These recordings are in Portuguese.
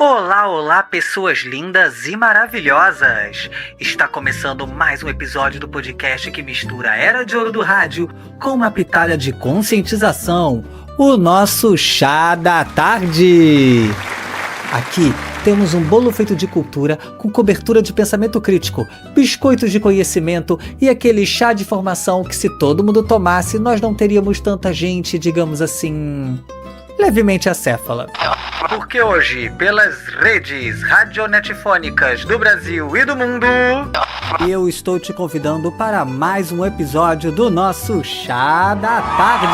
Olá, olá, pessoas lindas e maravilhosas! Está começando mais um episódio do podcast que mistura a Era de Ouro do Rádio com uma pitada de conscientização, o nosso Chá da Tarde! Aqui temos um bolo feito de cultura com cobertura de pensamento crítico, biscoitos de conhecimento e aquele chá de formação que, se todo mundo tomasse, nós não teríamos tanta gente, digamos assim, levemente acéfala. Porque hoje, pelas redes radionetfônicas do Brasil e do mundo, eu estou te convidando para mais um episódio do nosso Chá da Tarde.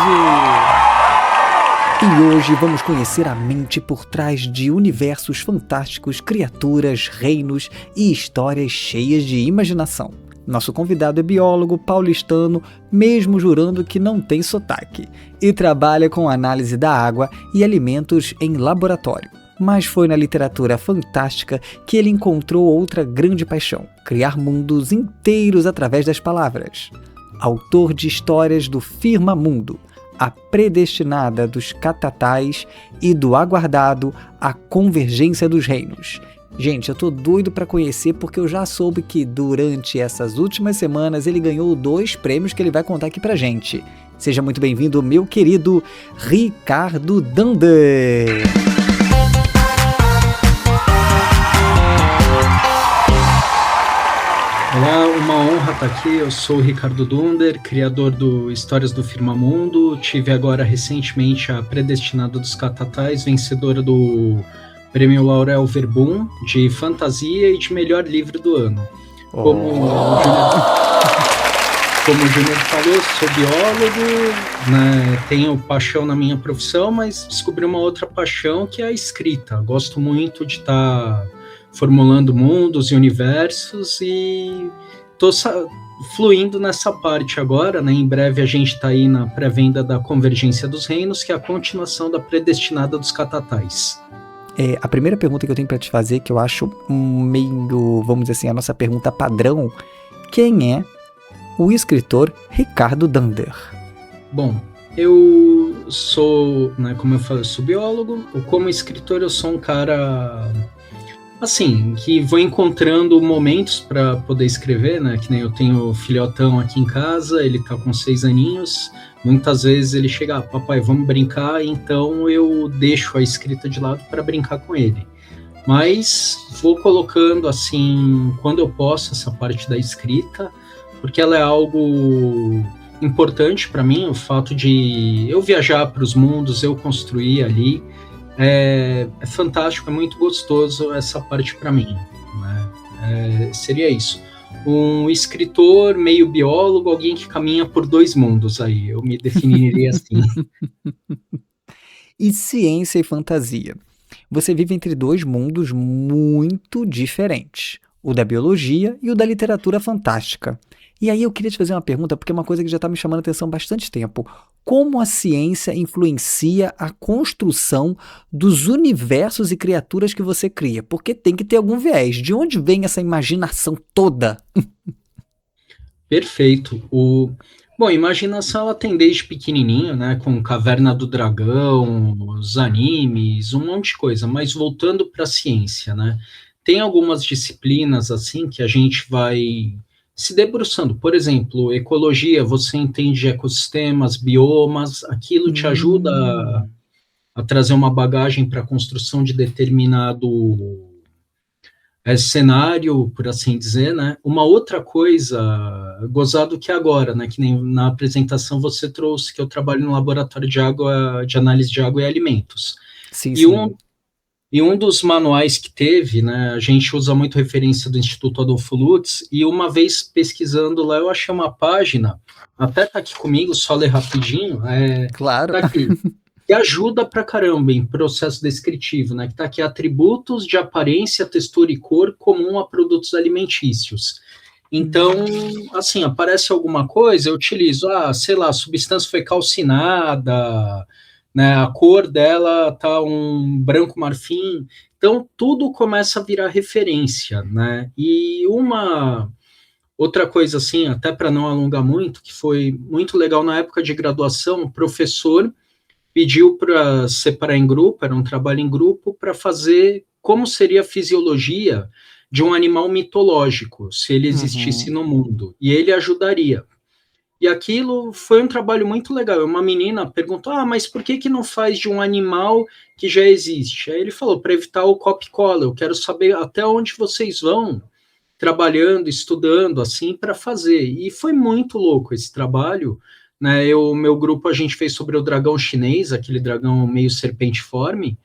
E hoje vamos conhecer a mente por trás de universos fantásticos, criaturas, reinos e histórias cheias de imaginação. Nosso convidado é biólogo paulistano, mesmo jurando que não tem sotaque, e trabalha com análise da água e alimentos em laboratório. Mas foi na literatura fantástica que ele encontrou outra grande paixão: criar mundos inteiros através das palavras. Autor de histórias do Firmamundo, A Predestinada dos Catatais e do aguardado A Convergência dos Reinos. Gente, eu tô doido para conhecer porque eu já soube que durante essas últimas semanas ele ganhou 2 prêmios que ele vai contar aqui pra gente. Seja muito bem-vindo, meu querido Ricardo Dunder! Olá, uma honra estar aqui. Eu sou o Ricardo Dunder, criador do Histórias do Firmamundo. Tive agora recentemente a Predestinada dos Catatais, vencedora do Prêmio Laurel Verbum de fantasia e de melhor livro do ano. Como o Júnior falou, sou biólogo, né, tenho paixão na minha profissão, mas descobri uma outra paixão que é a escrita. Gosto muito de estar formulando mundos e universos e estou fluindo nessa parte agora, né? Em breve a gente está aí na pré-venda da Convergência dos Reinos, que é a continuação da Predestinada dos Catatais. A primeira pergunta que eu tenho para te fazer, que eu acho meio, vamos dizer assim, a nossa pergunta padrão: quem é o escritor Ricardo Dunder? Bom, eu sou, né, como eu falei, eu sou biólogo. Como escritor eu sou um cara, assim, que vou encontrando momentos para poder escrever, né? Que nem eu tenho o filhotão aqui em casa, ele tá com 6 aninhos. Muitas vezes ele chega: papai, vamos brincar, então eu deixo a escrita de lado para brincar com ele. Mas vou colocando, assim, quando eu posso, essa parte da escrita, porque ela é algo importante para mim, o fato de eu viajar para os mundos, eu construir ali, é fantástico, é muito gostoso essa parte para mim, né? Seria isso. Um escritor meio biólogo, alguém que caminha por 2 mundos aí, eu me definiria assim. E ciência e fantasia? Você vive entre 2 mundos muito diferentes, o da biologia e o da literatura fantástica. E aí eu queria te fazer uma pergunta, porque é uma coisa que já está me chamando a atenção há bastante tempo. Como a ciência influencia a construção dos universos e criaturas que você cria? Porque tem que ter algum viés. De onde vem essa imaginação toda? Perfeito. Bom, imaginação ela tem desde pequenininho, né, com Caverna do Dragão, os animes, um monte de coisa. Mas voltando para a ciência, né, tem algumas disciplinas assim que a gente vai se debruçando. Por exemplo, ecologia, você entende de ecossistemas, biomas, aquilo te ajuda a trazer uma bagagem para a construção de determinado cenário, por assim dizer, né? Uma outra coisa, gozado que agora, né? Que nem na apresentação você trouxe que eu trabalho no laboratório de água, de análise de água e alimentos. Sim, E sim. um dos manuais que teve, né, a gente usa muito referência do Instituto Adolfo Lutz, e uma vez pesquisando lá, eu achei uma página, até tá aqui comigo, só ler rapidinho, Claro. tá aqui, que ajuda pra caramba em processo descritivo, né, que tá aqui: atributos de aparência, textura e cor comum a produtos alimentícios. Então, assim, aparece alguma coisa, eu utilizo, sei lá, a substância foi calcinada, né, a cor dela tá um branco marfim, então tudo começa a virar referência, né? E uma outra coisa assim, até para não alongar muito, que foi muito legal na época de graduação, o professor pediu para separar em grupo, era um trabalho em grupo, para fazer como seria a fisiologia de um animal mitológico, se ele existisse no mundo, e ele ajudaria. E aquilo foi um trabalho muito legal. Uma menina perguntou, mas por que não faz de um animal que já existe? Aí ele falou, para evitar o copy-cola, eu quero saber até onde vocês vão trabalhando, estudando, assim, para fazer. E foi muito louco esse trabalho, né? Meu grupo, a gente fez sobre o dragão chinês, aquele dragão meio serpentiforme,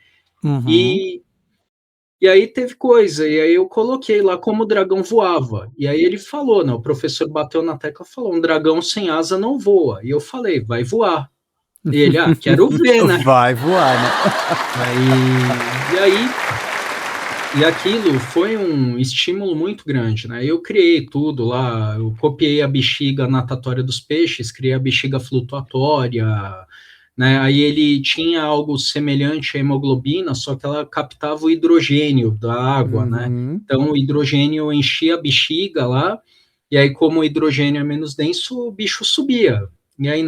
e aí teve coisa, e aí eu coloquei lá como o dragão voava. E aí ele falou, né? O professor bateu na tecla e falou: um dragão sem asa não voa. E eu falei, vai voar. E ele, quero ver, né? Vai voar, né? E aquilo foi um estímulo muito grande, né? Eu criei tudo lá, eu copiei a bexiga natatória dos peixes, criei a bexiga flutuatória, né? Aí ele tinha algo semelhante à hemoglobina, só que ela captava o hidrogênio da água, né? Então o hidrogênio enchia a bexiga lá, e aí como o hidrogênio é menos denso, o bicho subia. E aí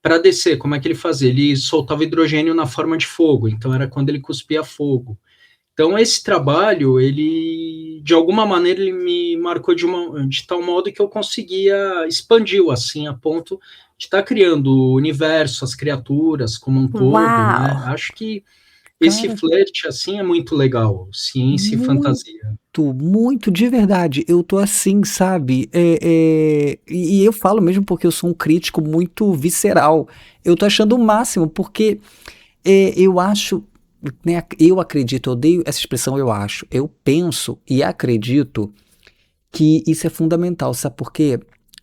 para descer, como é que ele fazia? Ele soltava hidrogênio na forma de fogo, então era quando ele cuspia fogo. Então esse trabalho, ele de alguma maneira ele me marcou de tal modo que eu conseguia expandir assim a ponto de estar criando o universo, as criaturas como um todo, né? Acho que esse flerte assim é muito legal, ciência e fantasia. Muito, de verdade. Eu tô assim, sabe? E eu falo mesmo porque eu sou um crítico muito visceral. Eu tô achando o máximo, porque eu acho, né, eu acredito, eu odeio essa expressão eu acho. Eu penso e acredito que isso é fundamental, sabe por quê?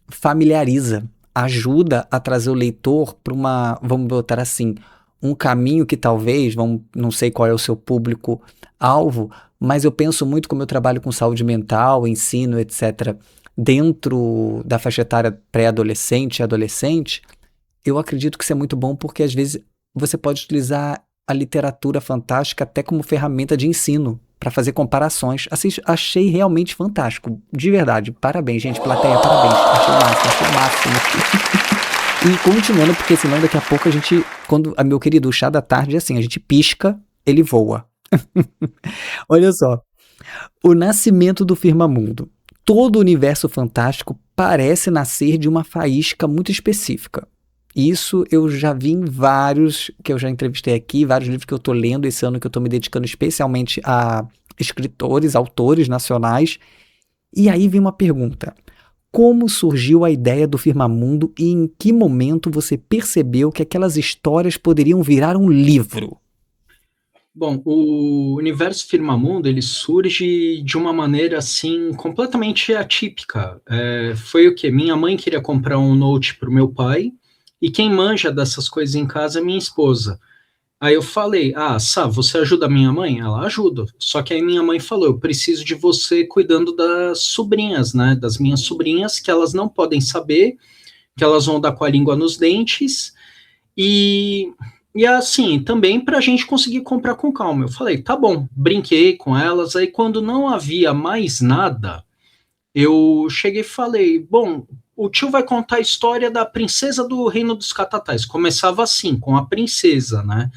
Familiariza, ajuda a trazer o leitor para vamos botar assim, um caminho que talvez, não sei qual é o seu público-alvo, mas eu penso muito como eu trabalho com saúde mental, ensino, etc., dentro da faixa etária pré-adolescente e adolescente, eu acredito que isso é muito bom porque às vezes você pode utilizar a literatura fantástica até como ferramenta de ensino, para fazer comparações. Achei realmente fantástico, de verdade. Parabéns, gente, plateia, parabéns. Achei o máximo. E continuando, porque senão daqui a pouco meu querido, o chá da tarde é assim, a gente pisca, ele voa. Olha só, o nascimento do Firmamundo. Todo o universo fantástico parece nascer de uma faísca muito específica. Isso eu já vi em vários que eu já entrevistei aqui, vários livros que eu estou lendo esse ano, que eu estou me dedicando especialmente a escritores, autores nacionais. E aí vem uma pergunta: como surgiu a ideia do Firmamundo e em que momento você percebeu que aquelas histórias poderiam virar um livro? Bom, o universo Firmamundo, ele surge de uma maneira, assim, completamente atípica. Foi o quê? Minha mãe queria comprar um note para o meu pai, e quem manja dessas coisas em casa é minha esposa. Aí eu falei, Sá, você ajuda a minha mãe? Ela ajuda. Só que aí minha mãe falou, eu preciso de você cuidando das sobrinhas, né? Das minhas sobrinhas, que elas não podem saber, que elas vão dar com a língua nos dentes, e assim, também para a gente conseguir comprar com calma. Eu falei, tá bom, brinquei com elas, aí quando não havia mais nada, eu cheguei e falei, bom, o tio vai contar a história da princesa do Reino dos Catatais. Começava assim, com a princesa, né?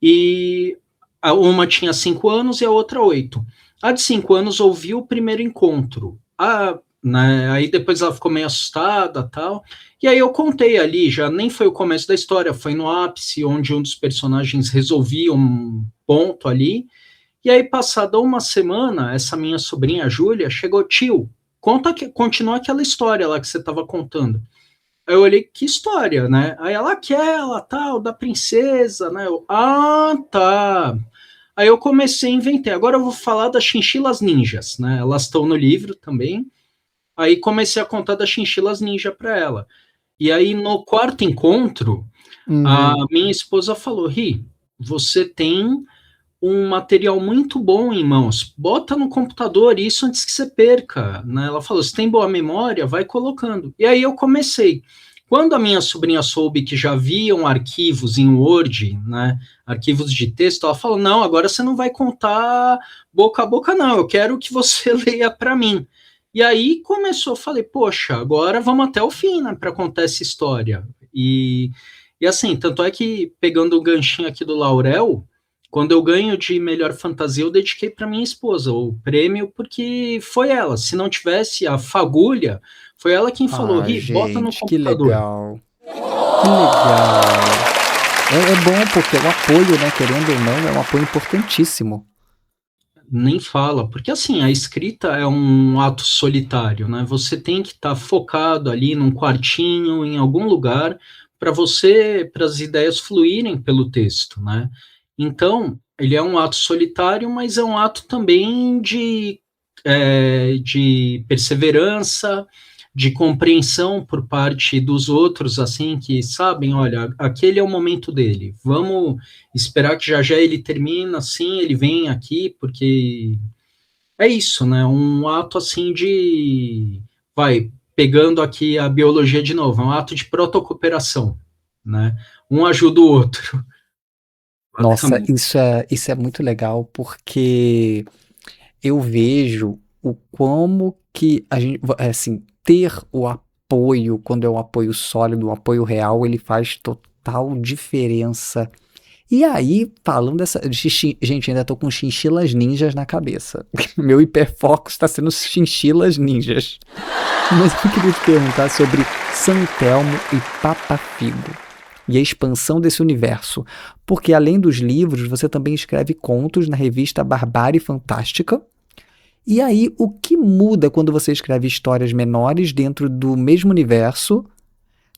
E uma tinha 5 anos e a outra 8. A de 5 anos ouviu o primeiro encontro. Né, aí depois ela ficou meio assustada, tal. E aí eu contei ali, já nem foi o começo da história, foi no ápice, onde um dos personagens resolvia um ponto ali. E aí, passada uma semana, essa minha sobrinha, Júlia, chegou, tio, continua aquela história lá que você estava contando. Aí eu olhei, que história, né? Aí ela, aquela, tal, da princesa, né? Tá. Aí eu comecei a inventar. Agora eu vou falar das chinchilas ninjas, né? Elas estão no livro também. Aí comecei a contar das chinchilas ninja para ela. E aí, no quarto encontro, a minha esposa falou, Ri, você tem um material muito bom em mãos, bota no computador isso antes que você perca, né? Ela falou, se tem boa memória, vai colocando. E aí eu comecei. Quando a minha sobrinha soube que já haviam arquivos em Word, né, arquivos de texto, ela falou, não, agora você não vai contar boca a boca, não, eu quero que você leia para mim. E aí começou, falei, poxa, agora vamos até o fim, né, para contar essa história. E assim, tanto é que, pegando o ganchinho aqui do Laurel, Quando eu ganho de melhor fantasia, eu dediquei para minha esposa o prêmio, porque foi ela. Se não tivesse a fagulha, foi ela quem falou: Ah, Ri, bota no gente, que computador. legal. Que legal. É bom porque o apoio, né, querendo ou não, é um apoio importantíssimo. Nem fala, porque assim, a escrita é um ato solitário, né? Você tem que estar focado ali num quartinho, em algum lugar, para as ideias fluírem pelo texto, né? Então, ele é um ato solitário, mas é um ato também de perseverança, de compreensão por parte dos outros, assim, que sabem, olha, aquele é o momento dele, vamos esperar que já já ele termina, assim, ele vem aqui, porque é isso, né? Um ato assim vai, pegando aqui a biologia de novo, é um ato de protocooperação, né? Um ajuda o outro, Nossa, basicamente. isso é muito legal porque eu vejo o como que a gente, assim, ter o apoio, quando é um apoio sólido, um apoio real, ele faz total diferença. E aí, falando gente, ainda tô com chinchilas ninjas na cabeça. Meu hiperfoco está sendo chinchilas ninjas. Mas eu queria te perguntar sobre San Telmo e Papa Figo e a expansão desse universo. Porque além dos livros, você também escreve contos na revista Barbárie Fantástica. E aí, o que muda quando você escreve histórias menores dentro do mesmo universo?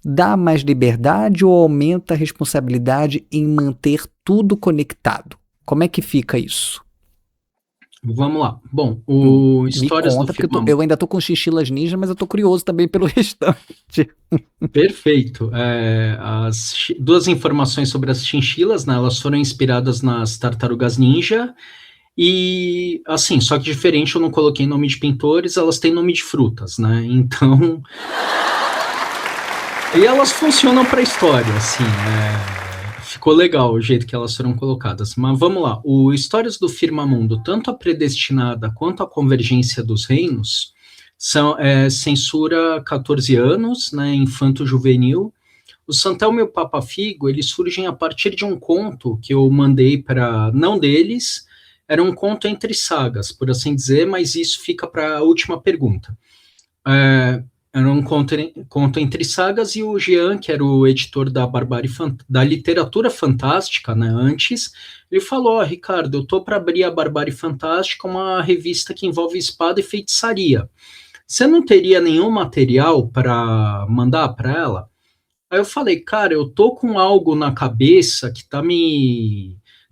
Dá mais liberdade ou aumenta a responsabilidade em manter tudo conectado? Como é que fica isso? Vamos lá. Bom, o Me Histórias do conta, porque Firmamento. eu ainda tô com chinchilas ninja, mas eu tô curioso também pelo restante. Perfeito. Duas informações sobre as chinchilas, né? Elas foram inspiradas nas tartarugas ninja. E, assim, só que diferente, eu não coloquei nome de pintores, elas têm nome de frutas, né? Então, e elas funcionam para a história, assim, ficou legal o jeito que elas foram colocadas. Mas vamos lá, o Histórias do Firmamundo, tanto a Predestinada quanto a Convergência dos Reinos, são censura 14 anos, né, infanto-juvenil. O Santelmo e o Papa Figo, eles surgem a partir de um conto que eu mandei para, não deles, era um conto entre sagas, por assim dizer, mas isso fica para a última pergunta. É, Era um conto entre sagas, e o Jean, que era o editor da literatura fantástica, né, antes, ele falou: Ricardo, eu tô para abrir a Barbárie Fantástica, uma revista que envolve espada e feitiçaria. Você não teria nenhum material para mandar para ela? Aí eu falei: cara, eu tô com algo na cabeça que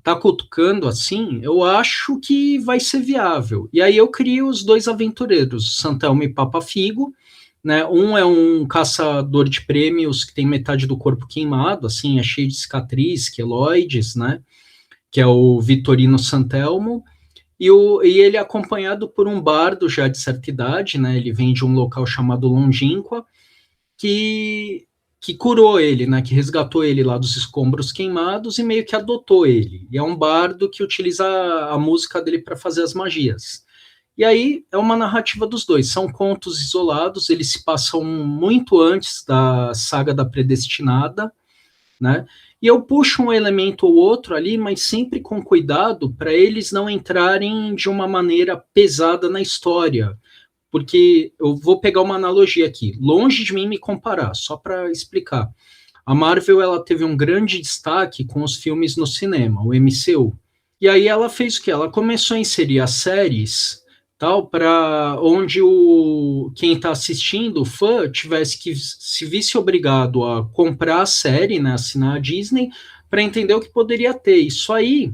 tá cutucando assim, eu acho que vai ser viável. E aí eu crio os dois aventureiros, Santelmo e Papa Figo, né? Um é um caçador de prêmios que tem metade do corpo queimado, assim, é cheio de cicatriz, queloides, né? Que é o Vitorino Santelmo. E ele é acompanhado por um bardo já de certa idade, né? Ele vem de um local chamado Longínqua, que, que curou ele, né? Que resgatou ele lá dos escombros queimados e meio que adotou ele. E é um bardo que utiliza a música dele para fazer as magias. E aí é uma narrativa dos dois. São contos isolados, eles se passam muito antes da saga da Predestinada, né? E eu puxo um elemento ou outro ali, mas sempre com cuidado para eles não entrarem de uma maneira pesada na história. Porque eu vou pegar uma analogia aqui, longe de mim me comparar, só para explicar. A Marvel, ela teve um grande destaque com os filmes no cinema, o MCU. E aí ela fez o quê? Ela começou a inserir as séries, tal, para onde quem está assistindo, o fã, tivesse que se visse obrigado a comprar a série, né, assinar a Disney, para entender o que poderia ter. Isso aí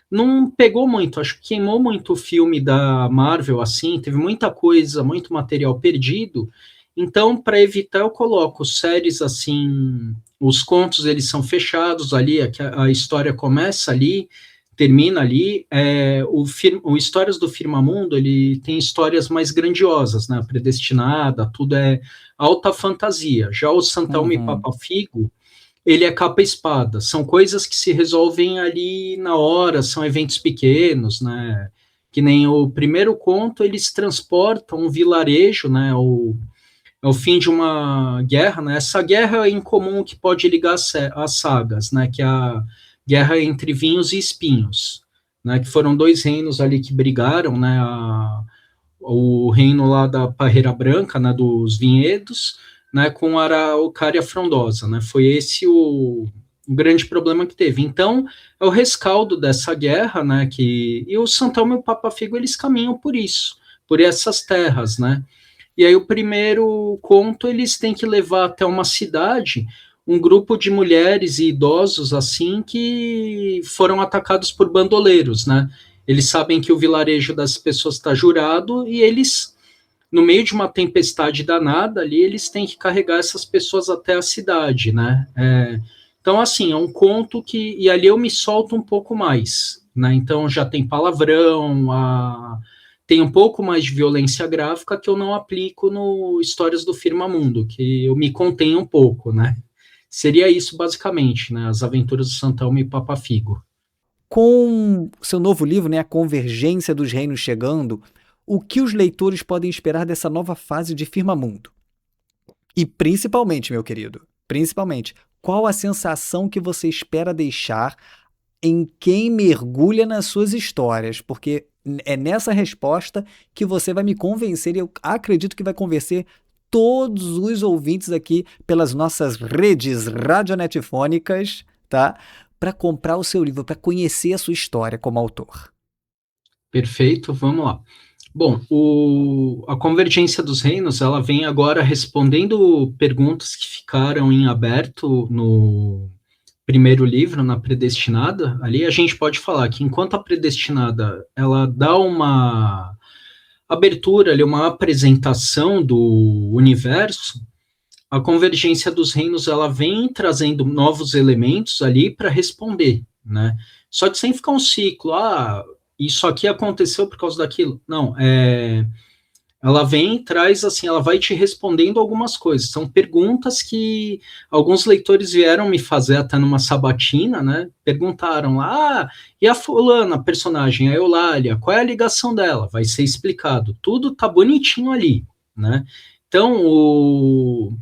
não pegou muito, acho que queimou muito o filme da Marvel, assim, teve muita coisa, muito material perdido. Então, para evitar, eu coloco séries assim, os contos eles são fechados ali, a história começa ali, termina ali. O Histórias do Firmamundo, ele tem histórias mais grandiosas, né? Predestinada, tudo é alta fantasia. Já o Santalmo e Uhum. Papa Figo, ele é capa e espada. São coisas que se resolvem ali na hora, são eventos pequenos, né? Que nem o primeiro conto, eles transportam um vilarejo, né? É o fim de uma guerra, né? Essa guerra é incomum que pode ligar as sagas, né? Que é a guerra entre vinhos e espinhos, né, que foram dois reinos ali que brigaram, né, o reino lá da Parreira Branca, né, dos vinhedos, né, com a Araucária Frondosa, né, foi esse o grande problema que teve. Então, é o rescaldo dessa guerra, né, e o Sant'Elmo e o Papa Figo, eles caminham por isso, por essas terras, né, e aí o primeiro conto, eles têm que levar até uma cidade um grupo de mulheres e idosos, assim, que foram atacados por bandoleiros, né, eles sabem que o vilarejo das pessoas está jurado e eles, no meio de uma tempestade danada ali, eles têm que carregar essas pessoas até a cidade, né? Então, assim, é um conto que... E ali eu me solto um pouco mais, né? Então, já tem palavrão, tem um pouco mais de violência gráfica que eu não aplico no Histórias do Firmamundo, que eu me contenho um pouco, né? Seria isso, basicamente, né? As Aventuras do Sant'Elmo e Papa Figo. Com seu novo livro, né, A Convergência dos Reinos chegando, o que os leitores podem esperar dessa nova fase de Firmamundo? E principalmente, meu querido, principalmente, qual a sensação que você espera deixar em quem mergulha nas suas histórias? Porque é nessa resposta que você vai me convencer, e eu acredito que vai convencer todos os ouvintes aqui pelas nossas redes radionetifônicas, tá? Para comprar o seu livro, para conhecer a sua história como autor. Perfeito, vamos lá. Bom, a Convergência dos Reinos, ela vem agora respondendo perguntas que ficaram em aberto no primeiro livro, na Predestinada. Ali a gente pode falar que enquanto a Predestinada, ela dá uma abertura, ali, uma apresentação do universo, a Convergência dos Reinos, ela vem trazendo novos elementos ali para responder, né? Só que sem ficar um ciclo, isso aqui aconteceu por causa daquilo. Não, ela vem e traz, assim, ela vai te respondendo algumas coisas. São perguntas que alguns leitores vieram me fazer até numa sabatina, né? Perguntaram lá, e a fulana, a personagem, a Eulália, qual é a ligação dela? Vai ser explicado. Tudo tá bonitinho ali, né? Então,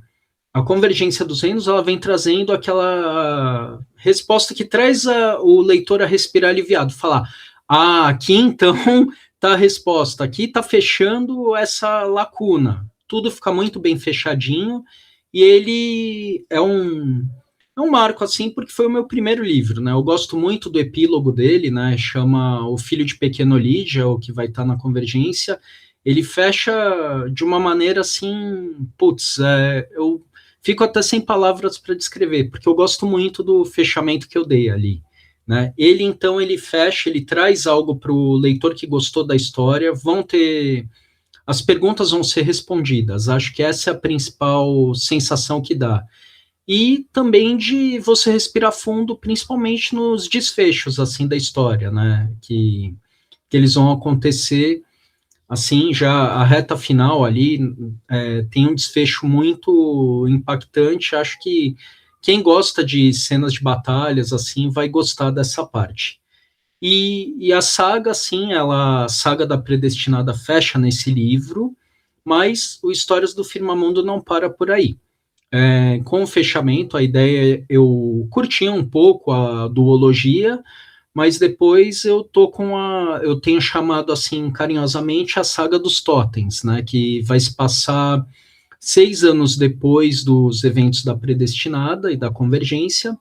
a Convergência dos Reinos, ela vem trazendo aquela resposta que traz o leitor a respirar aliviado, falar, aqui então tá a resposta, aqui tá fechando essa lacuna, tudo fica muito bem fechadinho, e ele é um marco, assim, porque foi o meu primeiro livro, né, eu gosto muito do epílogo dele, né, chama O Filho de Pequeno Lídia, o que vai estar na Convergência, ele fecha de uma maneira, assim, eu fico até sem palavras para descrever, porque eu gosto muito do fechamento que eu dei ali, né? Ele, então, ele fecha, ele traz algo para o leitor que gostou da história, as perguntas vão ser respondidas, acho que essa é a principal sensação que dá. E também de você respirar fundo, principalmente nos desfechos, assim, da história, né? Que eles vão acontecer, assim, já a reta final ali tem um desfecho muito impactante. Acho que quem gosta de cenas de batalhas, assim, vai gostar dessa parte. E a saga, assim, a saga da Predestinada fecha nesse livro, mas o Histórias do Firmamundo não para por aí. Com o fechamento, a ideia, eu curti um pouco a duologia, mas depois eu tenho chamado assim carinhosamente a saga dos totens, né, que vai se passar 6 anos depois dos eventos da Predestinada e da Convergência,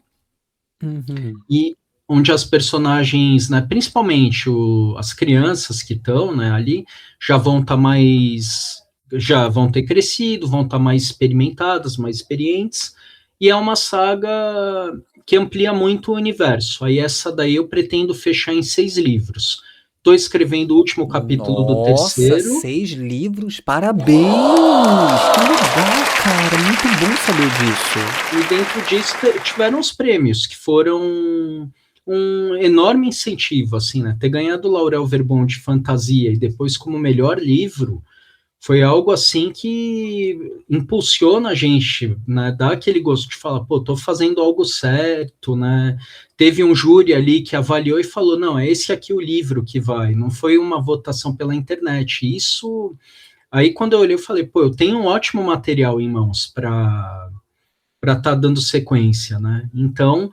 e onde as personagens, né, principalmente as crianças que estão, né, ali, já vão ter crescido, vão estar mais experimentadas, mais experientes, e é uma saga que amplia muito o universo. Aí essa daí eu pretendo fechar em 6 livros. Estou escrevendo o último capítulo do terceiro. Nossa, 6 livros, parabéns! Que legal, cara, muito bom saber disso. E dentro disso tiveram os prêmios, que foram um enorme incentivo, assim, né? Ter ganhado o Laurel Verbon de fantasia e depois como melhor livro, foi algo assim que impulsiona a gente, né, dá aquele gosto de falar, pô, tô fazendo algo certo, né, teve um júri ali que avaliou e falou, não, é esse aqui o livro que vai, não foi uma votação pela internet, isso, aí quando eu olhei eu falei, pô, eu tenho um ótimo material em mãos para para estar dando sequência, né? Então,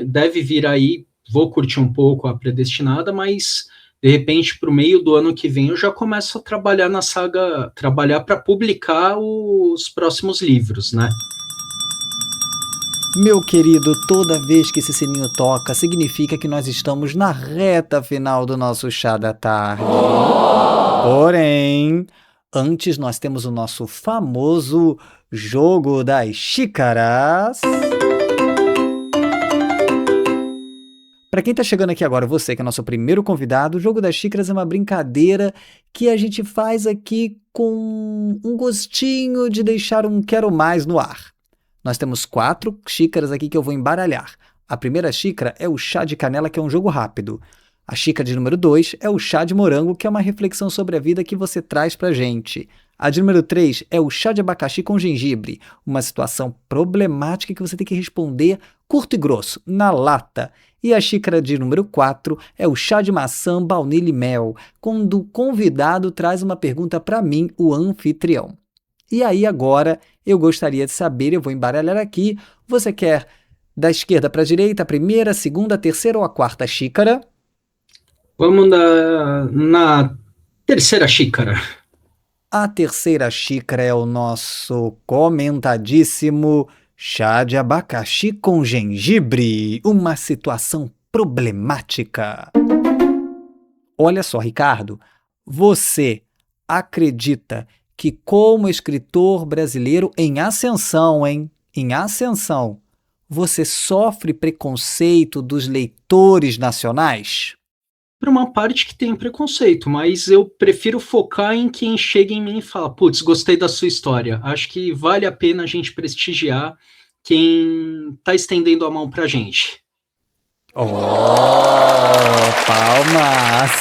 deve vir aí, vou curtir um pouco a Predestinada, mas de repente, para o meio do ano que vem, eu já começo a trabalhar na saga, trabalhar para publicar os próximos livros, né? Meu querido, toda vez que esse sininho toca, significa que nós estamos na reta final do nosso chá da tarde. Porém, antes nós temos o nosso famoso jogo das xícaras. Para quem tá chegando aqui agora, você que é nosso primeiro convidado, o Jogo das Xícaras é uma brincadeira que a gente faz aqui com um gostinho de deixar um quero mais no ar. Nós temos 4 xícaras aqui que eu vou embaralhar. A primeira xícara é o chá de canela, que é um jogo rápido. A xícara de número 2 é o chá de morango, que é uma reflexão sobre a vida que você traz pra gente. A de número 3 é o chá de abacaxi com gengibre, uma situação problemática que você tem que responder curto e grosso, na lata. E a xícara de número 4 é o chá de maçã, baunilha e mel, quando o convidado traz uma pergunta para mim, o anfitrião. E aí agora eu gostaria de saber, eu vou embaralhar aqui, você quer da esquerda para a direita, a primeira, a segunda, a terceira ou a quarta xícara? Vamos na terceira xícara. A terceira xícara é o nosso comentadíssimo chá de abacaxi com gengibre, uma situação problemática. Olha só, Ricardo, você acredita que como escritor brasileiro em ascensão, você sofre preconceito dos leitores nacionais? Para uma parte que tem preconceito, mas eu prefiro focar em quem chega em mim e fala, putz, gostei da sua história, acho que vale a pena a gente prestigiar quem está estendendo a mão pra gente. Oh, palmas!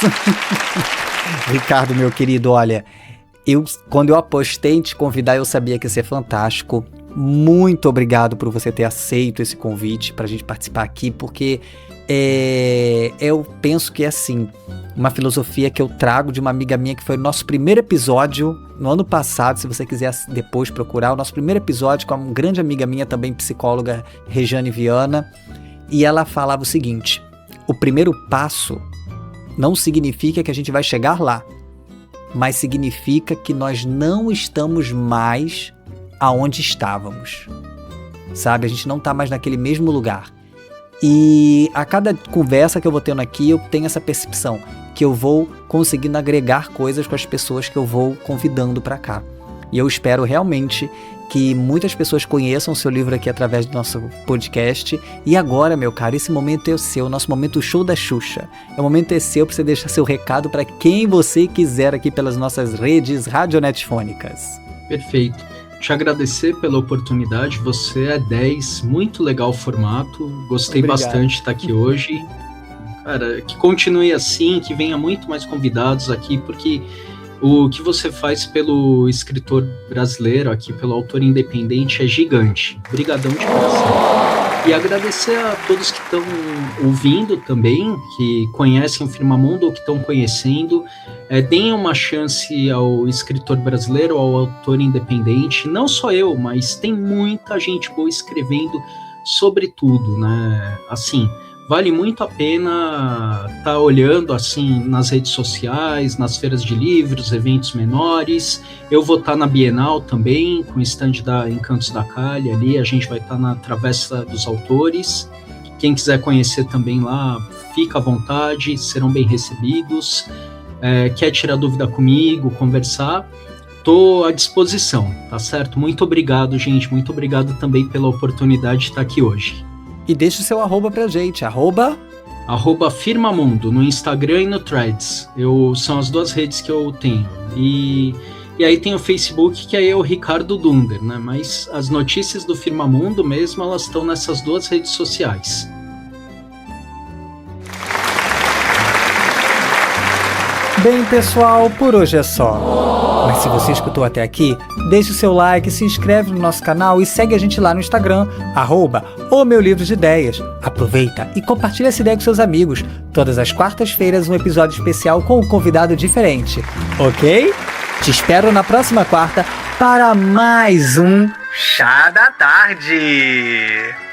Ricardo, meu querido, olha, quando eu apostei em te convidar, eu sabia que ia ser fantástico. Muito obrigado por você ter aceito esse convite para a gente participar aqui, porque eu penso que é assim, uma filosofia que eu trago de uma amiga minha que foi o nosso primeiro episódio no ano passado, se você quiser depois procurar, o nosso primeiro episódio com uma grande amiga minha, também psicóloga, Rejane Viana, e ela falava o seguinte: o primeiro passo não significa que a gente vai chegar lá, mas significa que nós não estamos mais aonde estávamos, sabe? A gente não está mais naquele mesmo lugar. E a cada conversa que eu vou tendo aqui, eu tenho essa percepção que eu vou conseguindo agregar coisas com as pessoas que eu vou convidando para cá. E eu espero realmente que muitas pessoas conheçam o seu livro aqui através do nosso podcast. E agora, meu caro, esse momento é o seu, nosso momento show da Xuxa. O momento é seu para você deixar seu recado para quem você quiser aqui pelas nossas redes radionetfônicas. Perfeito. Te agradecer pela oportunidade, você é 10, muito legal o formato, gostei Obrigado. Bastante de estar aqui hoje. Cara, que continue assim, que venha muito mais convidados aqui, porque o que você faz pelo escritor brasileiro aqui, pelo autor independente, é gigante. Obrigadão de coração. E agradecer a todos que estão ouvindo também, que conhecem o Firmamundo ou que estão conhecendo. Deem uma chance ao escritor brasileiro, ao autor independente. Não só eu, mas tem muita gente boa escrevendo sobre tudo, né? Assim, vale muito a pena estar olhando assim nas redes sociais, nas feiras de livros, eventos menores. Eu vou estar na Bienal também, com o stand da Encantos da Calha ali, a gente vai estar na Travessa dos Autores. Quem quiser conhecer também lá, fica à vontade, serão bem recebidos. Quer tirar dúvida comigo, conversar, estou à disposição, tá certo? Muito obrigado, gente, muito obrigado também pela oportunidade de estar aqui hoje. E deixa o seu arroba pra gente, arroba Firmamundo, no Instagram e no Threads. São as duas redes que eu tenho. E aí tem o Facebook, que é o Ricardo Dunder, né? Mas as notícias do Firmamundo mesmo, elas estão nessas duas redes sociais. Bem, pessoal, por hoje é só. Mas se você escutou até aqui, deixe o seu like, se inscreve no nosso canal e segue a gente lá no Instagram, @OMeuLivroDeIdeias. Aproveita e compartilha essa ideia com seus amigos. Todas as quartas-feiras um episódio especial com um convidado diferente, ok? Te espero na próxima quarta para mais um Chá da Tarde.